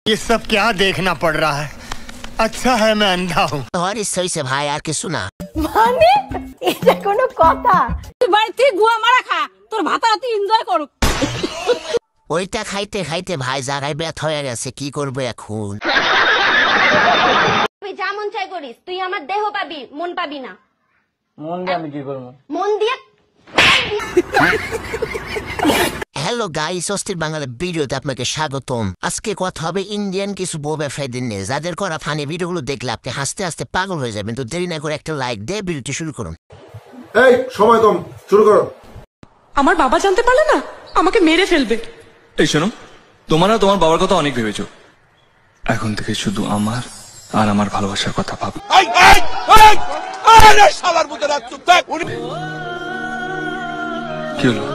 ये सब क्या देखना पड़ रहा है? अच्छा है मैं अंधा हूँ। और इस सही से भाई আর কিছু না মানে এটা কোনো কথা? তুই বাড়িতে গুয়া মারা খা, তোর ভাতা তুই এনজয় কর। ওইটা খাইতে খাইতে ভাই জায়গায় ব্যথা হয়ে গেছে, কি করবো এখন? তুই যা মন চাই করিস, তুই আমার দেহ পাবি, মন পাবি না। মন দিয়ে আমি কি করবো? মন দিয়ে হ্যালো গাইস, অস্থির বাংলা ভিডিওতে আপনাকে স্বাগতম। আজকে কথা হবে ইন্ডিয়ান কিছু বউ ব্যবসায়ীদের নিয়ে, যাদের করা ফানি ভিডিওগুলো দেখলে আপনি হাসতে হাসতে পাগল হয়ে যাবেন। তো দেরি না করে একটা লাইক দিয়ে ভিডিওটি শুরু করুন। এই সময় কম, শুরু করো। আমার বাবা জানতে পারলে না আমাকে মেরে ফেলবে। এই শোনো, তোমার আর তোমার বাবার কথা অনেক ভেবেছো, এখন থেকে শুধু আমার আর আমার ভালোবাসার কথা ভাবো। কি হলো,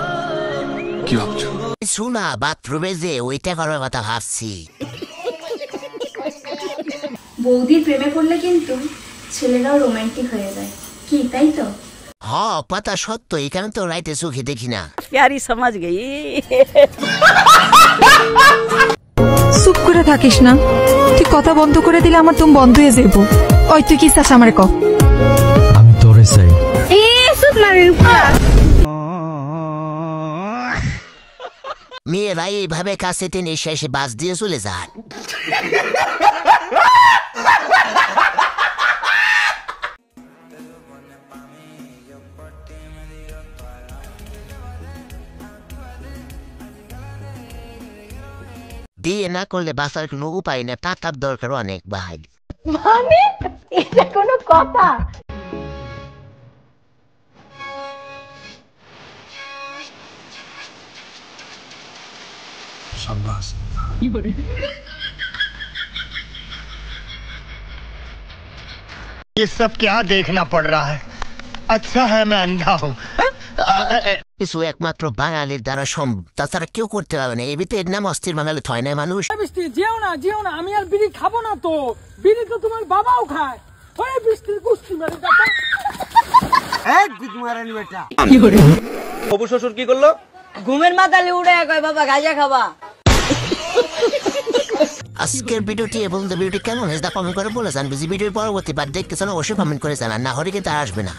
কি ভাবছো? শোনা, বাথরুমে যে ওইটা করার কথা ভাবছি। বৌদির প্রেমে পড়লে কিন্তু ছেলেরাও রোমান্টিক হয়ে যায়, কি তাই তো? হ্যাঁ, পাতা সত্য, এখানে তো রাইতে চোখে দেখি না। প্যারি সমাজ গই। চুপ করে থাকিস না, তুই কথা বন্ধ করে দিলে আমার তুমি বন্ধ হয়ে যাবো। ওই তুই কি চাস আমারে কও? আমি তোরে চাই। মেয়েরা এইভাবে কাছে টেনে শেষে বাস দিয়ে চলে যান। বিয়ে না করলে বাঁচার কোনো উপায় নেই, টাকার দরকার অনেক ভাই। মানে এটা কোনো কথা? ये सब क्या देखना पड़ रहा है? अच्छा है मैं अंधा हूँ। কিছু একমাত্র বাঙালির দ্বারা সম্ভব, তাছাড়া কেউ করতে পারবে না। এবিতে এর নাম অস্থির বাঙালি থয় না মানুষ। বৃষ্টি যেও না, যেও না, আমি আর বিড়ি খাবো না। তো বিড়ি তো তোমার বাবাও খায়। ওই বৃষ্টির কুস্তি মেরে দাও। এক বিট মারানি বেটা। কি করে? বাবু শ্বশুর কি করলো? ঘুমের মাথালে উড়ে কয় বাবা গাঁজা খাবা। আজকের ভিডিওটি এবং ভিডিওটি কেমন হয়েছে তা কমেন্ট করে বলে জানবে। ভিডিওর পরবর্তী বার দেখতে চান অবশ্যই কমেন্ট করে জানান, না হলে কিন্তু আর আসবে না।